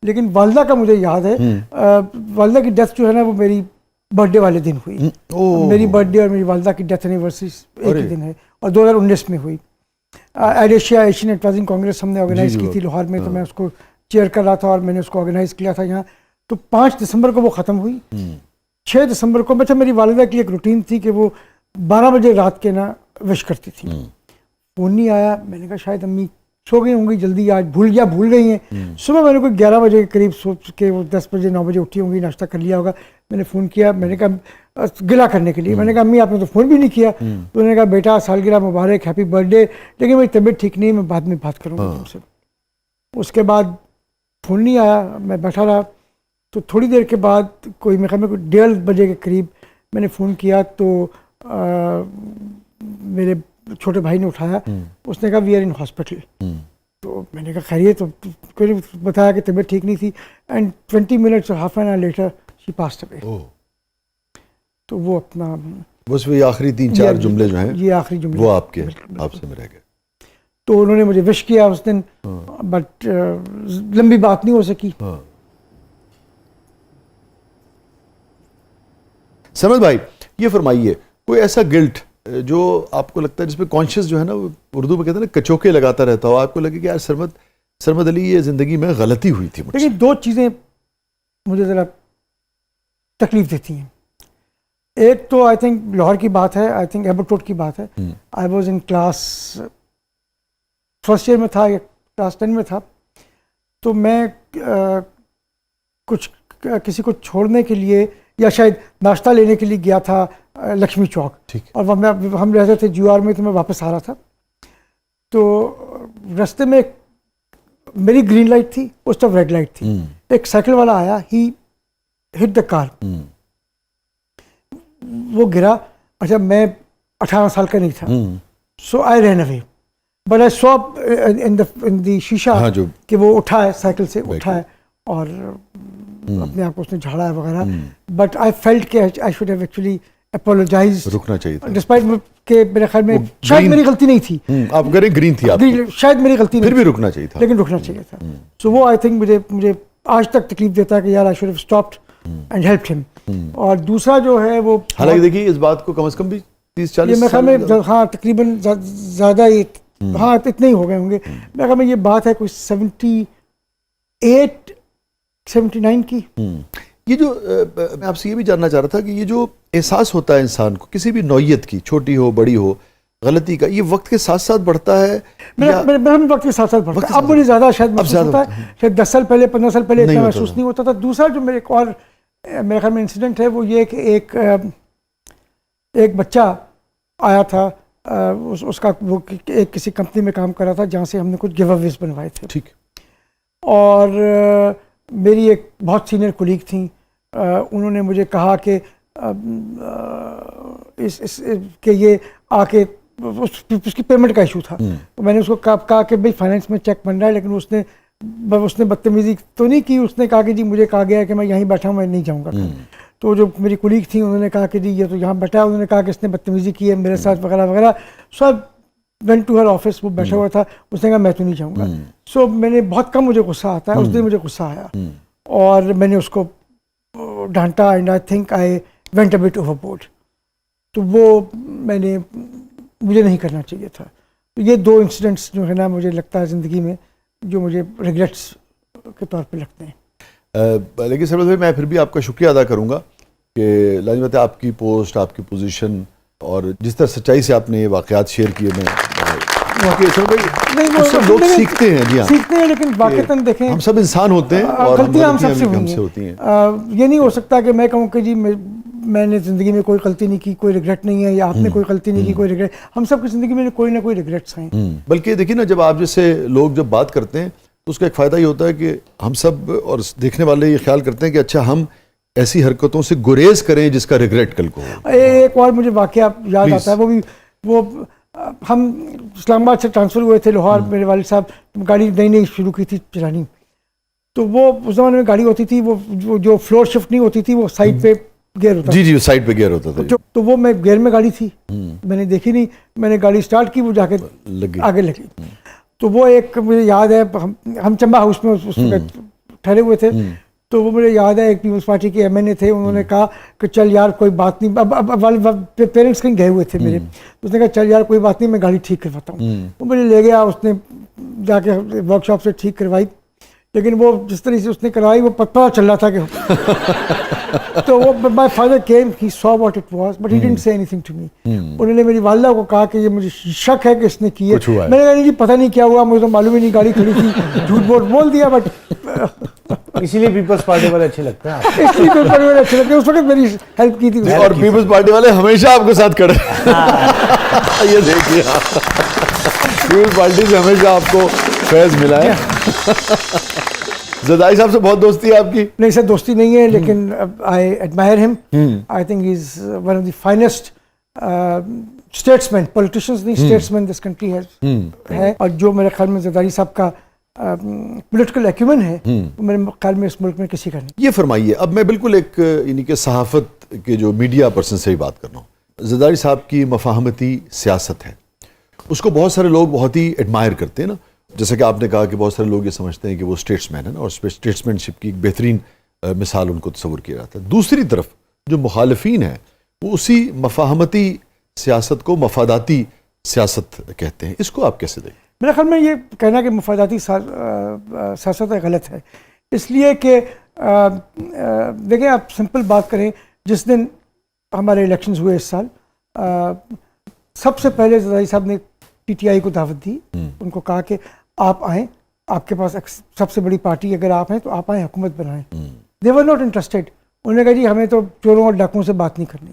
لیکن والدہ کا مجھے یاد ہے والدہ کی ڈیتھ جو ہے نا وہ میری برتھ ڈے والے دن ہوئی. میری برتھ ڈے اور میری والدہ کی ڈیتھ اینیورسری ایک ہی دن ہے اور 2019 میں ہوئی. ایڈ ایشیا ایشین ایڈوائزنگ کانگریس ہم نے آرگنائز کی تھی لاہور میں, تو میں اس کو چیئر کر رہا تھا اور میں نے اس کو آرگنائز کیا تھا یہاں. تو 5 دسمبر کو وہ ختم ہوئی. 6 دسمبر کو اچھا میری والدہ کی ایک روٹین تھی کہ وہ 12 بجے رات کے نا وش کرتی تھی. فون نہیں آیا, میں نے کہا شاید امی سو گئی ہوں گی جلدی, آج بھول گئی ہیں. صبح میں نے کوئی 11 بجے کے قریب سوچ کے وہ 10 بجے 9 بجے اٹھی ہوں گی, ناشتہ کر لیا ہوگا. میں نے فون کیا, میں نے کہا گلا کرنے کے لیے, میں نے کہا امی آپ نے تو فون بھی نہیں کیا. تو انہوں نے کہا بیٹا سالگرہ مبارک, ہیپی برتھ ڈے, لیکن میری طبیعت ٹھیک نہیں ہے, میں بعد میں بات کروں گا تم سے. اس کے بعد فون نہیں آیا, میں بیٹھا رہا. تو تھوڑی دیر کے بعد کوئی میرے خیال میں کوئی 1:30 بجے کے قریب میں نے فون کیا تو میرے چھوٹے بھائی نے اٹھایا. اس نے کہا وی آر ان ہاسپٹل. تو میں نے کہا خیریت, تو کوئی بتایا کہ طبیعت ٹھیک نہیں تھی. اینڈ 20 منٹس اور half an hour later she passed away. تو وہ اپنا بس وہی آخری 3-4 جملے جو ہیں یہ آخری جملے وہ آپ سے میں رہ گئے. تو انہوں نے مجھے وش کیا اس دن, بٹ لمبی بات نہیں ہو سکی. سمد بھائی یہ فرمائیے, کوئی ایسا گلٹ جو آپ کو لگتا ہے جس پہ کانشیس جو ہے نا, اردو میں کہتے ہیں نا کچوکے لگاتا رہتا ہو, آپ کو لگے کہ یار سرمد علی یہ زندگی میں غلطی ہوئی تھی. لیکن 2 چیزیں مجھے ذرا تکلیف دیتی ہیں. ایک تو آئی تھنک لاہور کی بات ہے, آئی تھنک ایبرٹوٹ کی بات ہے. I was in class first year میں تھا یا کلاس 10 میں تھا. تو میں کچھ کسی کو چھوڑنے کے لیے یا شاید ناشتہ لینے کے لیے گیا تھا لکشمی چوک, اور ہم رہتے تھے جیو آر میں, تو میں واپس آ رہا تھا. تو رستے میں میری گرین لائٹ تھی, اس طرف ریڈ لائٹ تھی. ایک سائیکل والا آیا, ہی ہٹ دا کار, وہ گرا. اچھا میں 18 سال کا نہیں تھا, سو آئی رین اوے, بٹ آئی سو ان دی شیشہ کہ وہ اٹھا ہے, سائیکل سے اٹھا ہے اور اپنے آپ کو اس نے جھاڑا ہے وغیرہ. بٹ آئی فیلٹ کہ I should have actually apologise, رکنا چاہیے تھا, ڈسپائٹ کہ میرے خیال میں شاید میری غلطی نہیں تھی. آپ گرین گرین تھی, شاید میری غلطی نہیں, پھر بھی رکنا چاہیے تھا, لیکن رکنا چاہیے تھا. سو وہ آئی تھنک مجھے آج تک تکلیف دیتا ہے کہ یار I should have stopped and helped ہم. اور دوسرا جو ہے وہ, حالانکہ دیکھیے اس بات کو کم از کم بھی 30-40 میرے خیال میں ہاں تقریباً زیادہ ہی, ہاں اتنے ہی ہو گئے ہوں گے. میرے خیال میں یہ بات ہے کوئی 78-79 کی. یہ جو میں آپ سے یہ بھی جاننا چاہ رہا تھا کہ یہ جو احساس ہوتا ہے انسان کو کسی بھی نوعیت کی, چھوٹی ہو بڑی ہو, غلطی کا, یہ وقت کے ساتھ ساتھ بڑھتا ہے. میرا وقت کے ساتھ ساتھ بڑھتا ہے. اب مجھے زیادہ شاید محسوس ہوتا ہے, شاید 10 سال پہلے 15 سال پہلے اتنا محسوس نہیں ہوتا تھا. دوسرا جو میرے ایک اور میرے خیال میں انسیڈنٹ ہے وہ یہ کہ ایک بچہ آیا تھا, اس کا وہ ایک کسی کمپنی میں کام کر رہا تھا جہاں سے ہم نے کچھ گیو اویز بنوائے تھے. ٹھیک. اور میری ایک بہت سینئر کولیگ تھیں, انہوں نے مجھے کہا کہ کہ یہ آ کے اس کی پیمنٹ کا ایشو تھا. میں نے اس کو کہا کہ بھائی فائنینس میں چیک بن رہا ہے, لیکن اس نے بدتمیزی تو نہیں کی. اس نے کہا کہ جی مجھے کہا گیا ہے کہ میں یہیں بیٹھا ہوں, میں نہیں جاؤں گا. تو جو میری کولیگ تھیں انہوں نے کہا کہ جی یہ تو یہاں بیٹھا ہے, انہوں نے کہا کہ اس نے بدتمیزی کی ہے میرے ساتھ وغیرہ وغیرہ. So went to her office, وہ بیٹھا ہوا تھا, اس نے کہا میں تو نہیں جاؤں گا. سو میں نے بہت کم مجھے غصہ آتا ہے, اس دن مجھے غصہ آیا اور میں نے اس کو ڈانٹا, and I think I went a bit overboard. تو وہ مجھے نہیں کرنا چاہیے تھا. یہ 2 انسیڈنٹس جو ہے نا مجھے لگتا ہے زندگی میں جو مجھے ریگریٹس کے طور پہ لگتے ہیں. لیکن سرمد بھائی میں پھر بھی آپ کا شکریہ ادا کروں گا کہ لازمت ہے آپ کی پوسٹ, آپ کی پوزیشن اور جس طرح سچائی سے آپ نے یہ واقعات شیئر کیے, لوگ سیکھتے ہیں. جی ہاں سیکھتے ہیں, لیکن واقعتاً دیکھیں ہم سب انسان ہوتے ہیں اور غلطیاں ہم سب سے ہوتی ہیں. یہ نہیں ہو سکتا کہ میں کہوں کہ جی میں نے زندگی میں کوئی غلطی نہیں کی, کوئی ریگریٹ نہیں ہے, یا آپ نے کوئی غلطی نہیں کی, کوئی ریگریٹ. ہم سب کی زندگی میں کوئی نہ کوئی ریگریٹس ہیں. بلکہ دیکھیے نا, جب آپ جیسے لوگ جب بات کرتے ہیں تو اس کا ایک فائدہ یہ ہوتا ہے کہ ہم سب اور دیکھنے والے یہ خیال کرتے ہیں کہ اچھا ہم ایسی حرکتوں سے گریز کریں جس کا ریگریٹ کل کو ہو. ایک اور مجھے واقعہ یاد آتا ہے, وہ ہم اسلام آباد سے ٹرانسفر ہوئے تھے لاہور. میرے والد صاحب گاڑی نئی شروع کی تھی چلانی, تو وہ اس زمانے میں گاڑی ہوتی تھی, وہ جو فلور شفٹ نہیں ہوتی تھی, وہ سائڈ پہ گیئر ہوتا تھا. جی سائڈ پہ گیئر ہوتا تھا. تو وہ میں گیئر میں گاڑی تھی, میں نے دیکھی نہیں, میں نے گاڑی اسٹارٹ کی, وہ جا کے آگے لگی. تو وہ ایک مجھے یاد ہے, ہم چمبا ہاؤس میں اس ٹھہرے ہوئے تھے. تو وہ مجھے یاد ہے ایک پیپلز پارٹی کے MNA تھے, انہوں نے کہا کہ چل یار کوئی بات نہیں, اب پیرنٹس کہیں گئے ہوئے تھے میرے, اس نے کہا چل یار کوئی بات نہیں میں گاڑی ٹھیک کرواتا ہوں. وہ مجھے لے گیا, اس نے جا کے ورک شاپ سے ٹھیک کروائی, لیکن وہ جس طرح سے اس نے کروائی وہ پتہ چل رہا تھا کہ تو وہ my father came, he so what it was but he didn't سے اینی تھنگ ٹو می. انہوں نے میری والدہ کو کہا کہ یہ مجھے شک ہے کہ اس نے کی ہے. میں نے کہا نہیں جی پتہ نہیں کیا ہوا, مجھے تو معلوم ہی نہیں, گاڑی کھڑی تھی, جھوٹ بول دیا. بٹ اسی لیے پیپلز پارٹی والے اچھے لگتے ہیں, اس لیے پیپلز پارٹی والے اچھے لگتے ہیں, اس وقت میری ہیلپ کی تھی. اور پیپلز پارٹی والے ہمیشہ آپ کے ساتھ کھڑے, یہ دیکھیے پیپلز پارٹی سے ہمیشہ آپ کو فیض ملا ہے. زرداری صاحب سے بہت دوستی ہے آپ کی؟ نہیں سر دوستی نہیں ہے, لیکن آئی ایڈمائر ہم. I think he is one of the finest statesman, politicians نہیں اسٹیٹسمین دس کنٹری ہے. اور جو میرے خیال میں زرداری صاحب کا پولیٹیکل ایکیومن ہے وہ میرے خیال میں اس ملک میں کسی کا نہیں. یہ فرمائیے, اب میں بالکل ایک یعنی کہ صحافت کے جو میڈیا پرسن سے ہی بات کر رہا ہوں. زرداری صاحب کی مفاہمتی سیاست ہے, اس کو بہت سارے لوگ بہت ہی ایڈمائر کرتے ہیں نا, جیسا کہ آپ نے کہا کہ بہت سارے لوگ یہ سمجھتے ہیں کہ وہ اسٹیٹس مین ہے نا, اور اسٹیٹسمین شپ کی ایک بہترین مثال ان کو تصور کیا جاتا ہے. دوسری طرف جو مخالفین ہیں وہ اسی مفاہمتی سیاست کو مفاداتی سیاست کہتے ہیں, اس کو آپ کیسے دیکھیں؟ میرے خیال میں یہ کہنا کہ مفاداتی سیاست غلط ہے, اس لیے کہ دیکھیں آپ سمپل بات کریں, جس دن ہمارے الیکشنز ہوئے اس سال, سب سے پہلے زرداری صاحب نے PTI کو دعوت دی, ان کو کہا کہ آپ آئیں, آپ کے پاس سب سے بڑی پارٹی اگر آپ ہیں تو آپ آئیں حکومت بنائیں. دے ور ناٹ انٹرسٹیڈ, انہوں نے کہا جی ہمیں تو چوروں اور ڈاکوؤں سے بات نہیں کرنی.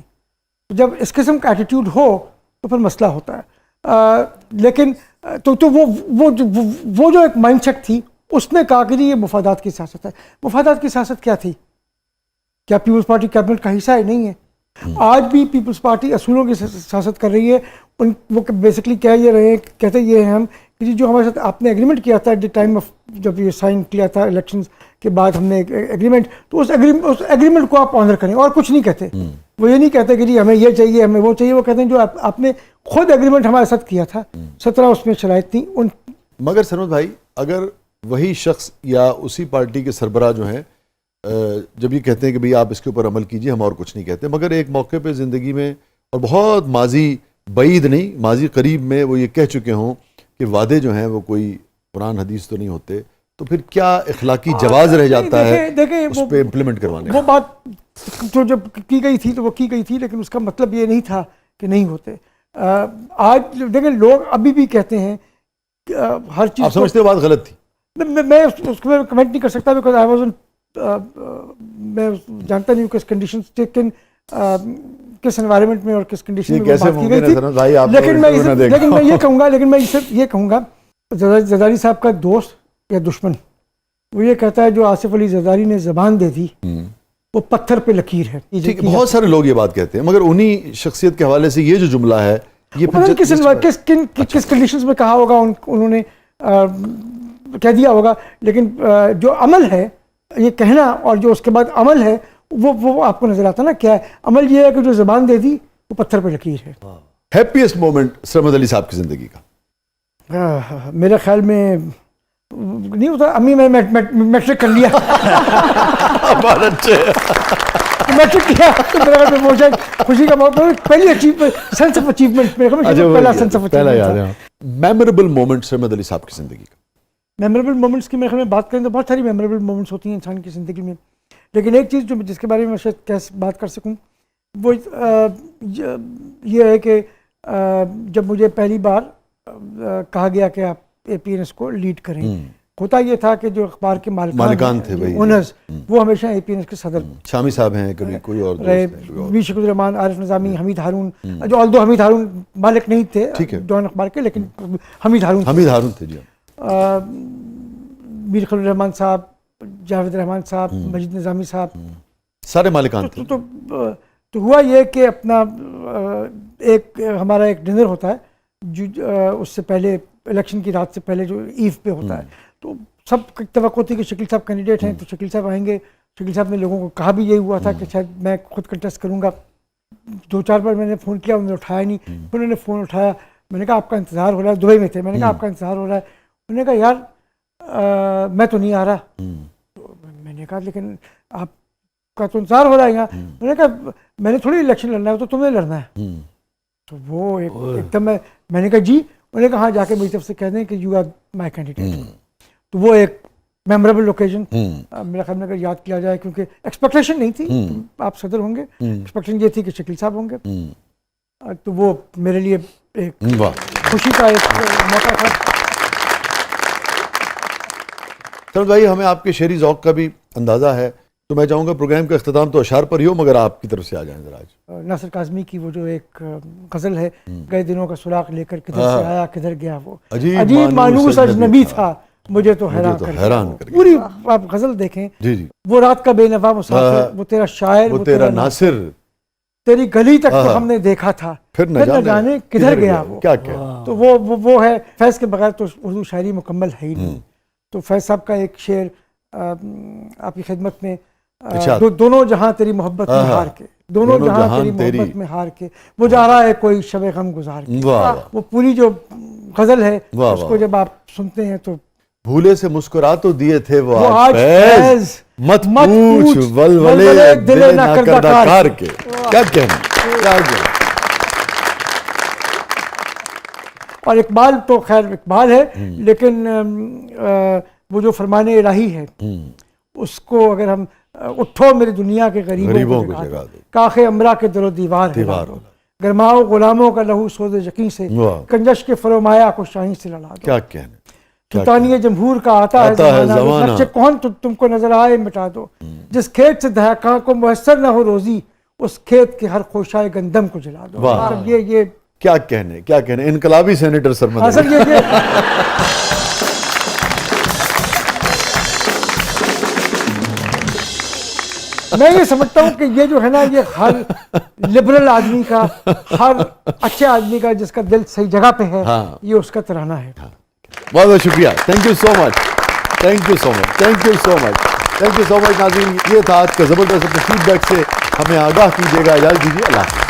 جب اس قسم کا ایٹیٹیوڈ ہو تو پھر مسئلہ ہوتا ہے. لیکن تو وہ جو ایک مائنڈ سیٹ تھی, اس نے کہا کہ جی یہ مفادات کی سیاست ہے. مفادات کی سیاست کیا تھی؟ کیا پیپلز پارٹی کیبنٹ کا حصہ ہے؟ نہیں ہے. آج بھی پیپلز پارٹی اصولوں کی سیاست کر رہی ہے. وہ بیسکلی کہہ یہ رہے ہیں, کہتے یہ ہیں ہم کہ جی جو ہمارے ساتھ آپ نے ایگریمنٹ کیا تھا ایٹ دی ٹائم آف, جب یہ سائن کیا تھا الیکشنز کے بعد ہم نے ایگریمنٹ, تو اس ایگریمنٹ کو آپ آنر کریں, اور کچھ نہیں کہتے. وہ یہ نہیں کہتے کہ جی ہمیں یہ چاہیے ہمیں وہ چاہیے, وہ کہتے ہیں جو آپ نے خود ایگریمنٹ ہمارے ساتھ کیا تھا, 17 اس میں شرائط تھیں. مگر سرمد بھائی, اگر وہی شخص یا اسی پارٹی کے سربراہ جو ہیں جب یہ کہتے ہیں کہ بھئی آپ اس کے اوپر عمل کیجئے, ہم اور کچھ نہیں کہتے, مگر ایک موقع پہ زندگی میں اور بہت ماضی بعید نہیں ماضی قریب میں وہ یہ کہہ چکے ہوں کہ وعدے جو ہیں وہ کوئی قرآن حدیث تو نہیں ہوتے, تو پھر کیا اخلاقی جواز رہ جاتا ہے اس پہ امپلیمنٹ کروانے؟ وہ بات جو جب کی گئی تھی تو وہ کی گئی تھی, لیکن اس کا مطلب یہ نہیں تھا کہ نہیں ہوتے. آج دیکھیں لوگ ابھی بھی کہتے ہیں ہر چیز, آپ سمجھتے ہو بات غلط تھی؟ میں اس کو کمنٹ نہیں کر سکتا, بیکاز آئی واز میں جانتا نہیں ہوں کس کنڈیشنز کس انوائرمنٹ میں اور کس کنڈیشن میں بات کی گئی تھی. لیکن میں یہ کہوں گا زرداری صاحب کا دوست یا دشمن وہ یہ کہتا ہے جو آصف علی زرداری نے زبان دے دی وہ پتھر پہ لکیر ہے. بہت سارے لوگ یہ بات کہتے ہیں, مگر انہی شخصیت کے حوالے سے یہ جو جملہ ہے یہ کس کنڈیشنز میں کہا ہوگا, انہوں نے کہہ دیا ہوگا, لیکن جو عمل ہے یہ کہنا اور جو اس کے بعد عمل ہے وہ آپ کو نظر آتا نا کیا ہے. عمل یہ ہے کہ جو زبان دے دی وہ پتھر پہ لکیر ہے. ہیپیسٹ مومنٹ سرمد علی صاحب کی زندگی کا؟ میرے خیال میں نہیں ہوتا, امی میں میٹرک کر لیا. بہت اچھے, میٹرک کیا تو میرے خیال میں وہ شاید خوشی کا موقع, پہلی سینس آف اچیومنٹ میرے خیال میں پہلا sense of achievement. Memorable moment Sarmad Ali صاحب کی زندگی کا؟ میموریبل مومنٹس کی میرے خیال میں بات کریں تو بہت ساری میموریبل مومنٹس ہوتی ہیں انسان کی زندگی میں, لیکن ایک چیز جس کے بارے میں شاید کیسے بات کر سکوں وہ یہ ہے کہ جب مجھے پہلی بار کہا گیا کہ آپ APNS کو لیڈ کریں, ہوتا یہ تھا کہ جو اخبار کے مالکان تھے اونرز وہ ہمیشہ APNS کے صدر شامی صاحب ہیں, کبھی کوئی اور رہے, وی شکر الرحمان, عارف نظامی, حمید ہارون, جو آلدو حمید ہارون مالک نہیں تھے ڈان اخبار کے, لیکن حمید ہارون تھے جی, میر خلیل الرحمان صاحب, جاوید رحمان صاحب, مجید نظامی صاحب, سارے مالکان تھے. تو ہوا یہ کہ اپنا ایک ہمارا ایک ڈنر ہوتا ہے جو اس سے پہلے الیکشن کی رات سے پہلے جو ایو پہ ہوتا ہے, تو سب توقع تھی کہ شکیل صاحب کینڈیڈیٹ ہیں تو شکیل صاحب آئیں گے. شکیل صاحب نے لوگوں کو کہا بھی یہی ہوا تھا کہ شاید میں خود کنٹیسٹ کروں گا. 2-4 بار میں نے فون کیا, انہوں نے اٹھایا نہیں, پھر انہوں نے فون اٹھایا, میں نے کہا آپ کا انتظار ہو رہا ہے, دبئی میں تھے, میں نے کہا آپ کا انتظار ہو رہا ہے, انہوں نے کہا یار میں تو نہیں آ رہا. میں نے کہا لیکن آپ کا تو انتظار ہو رہا ہے یہاں. میں نے کہا میں نے تھوڑی الیکشن لڑنا ہے, تو تمہیں لڑنا ہے. تو وہ ایک دم میں نے کہا جی. انہوں نے کہا ہاں جا کے میری طرف سے کہہ دیں کہ یو آر مائی کینڈیڈیٹ. تو وہ ایک میموریبل اوکیزن میرا خیال میں اگر یاد کیا جائے, کیونکہ ایکسپیکٹیشن نہیں تھی آپ صدر ہوں گے, ایکسپیکٹیشن یہ تھی کہ شکیل صاحب ہوں گے. تو وہ میرے لیے ایک خوشی کا ایک موقع تھا. سمد بھائی, ہمیں آپ کے شعری ذوق کا بھی اندازہ ہے, تو میں چاہوں گا پروگرام کا اختتام تو اشعار پر ہی ہو, مگر آپ کی طرف سے آ جائیں ذرا آج. ناصر کاظمی کی وہ جو ایک غزل ہے, گئے دنوں کا سراغ لے کر کدھر سے آیا کدھر گیا, وہ عجیب مانوس اجنبی تھا مجھے تو حیران کر گیا. پوری آپ غزل دیکھیں, وہ رات کا بے نوا مسافر, وہ تیرا شاعر, وہ تیرا ناصر, تیری گلی تک تو ہم نے دیکھا تھا, پھر نہ جانے کدھر گیا وہ. کیا کیا تو وہ ہے. فیض کے بغیر تو اردو شاعری مکمل ہے ہی نہیں. تو فیض صاحب کا ایک شعر آپ کی خدمت میں, دونوں جہاں تیری محبت میں ہار کے, دونوں جہاں تیری محبت میں ہار کے, وہ جا رہا ہے کوئی شب غم گزار کے. وہ پوری جو غزل ہے اس کو جب آپ سنتے ہیں تو بھولے سے مسکرا تو دیے تھے وہ آج فیض, مت پوچھ ولولے دل نہ کردہ کار کے. کیا کہنا, کیا کہنا. اور اقبال تو خیر اقبال ہے, لیکن وہ جو فرمان الہی ہے اس کو اگر ہم اٹھو میری دنیا کے غریبوں کو جگا دو, کاخ امرا کے در و دیوار ہلا دو, گرماؤ غلاموں کا لہو سوز یقین سے, کنجش کے فرومایا کو شاہین سے لڑا دو. کیا کہنا. سلطانی جمہور کا آتا ہے زمانہ, نقش کون تم کو نظر آئے مٹا دو. جس کھیت سے دہقاں کو میسر نہ ہو روزی, اس کھیت کے ہر خوشائے گندم کو جلا دو. یہ کیا کہنے, کیا کہنے. انقلابی سینیٹر سرمد. اصل یہ میں یہ سمجھتا ہوں کہ یہ جو ہے نا, یہ ہر لبرل آدمی کا, ہر اچھے آدمی کا جس کا دل صحیح جگہ پہ ہے, یہ اس کا ترانہ ہے. بہت بہت شکریہ. Thank you so much, thank you so much, thank you so much, thank you so much. ناظرین, یہ تھا آج کا زبردست. اپنے فیڈ بیک سے ہمیں آگاہ کیجیے گا. اجازت دیجیے, اللہ حافظ.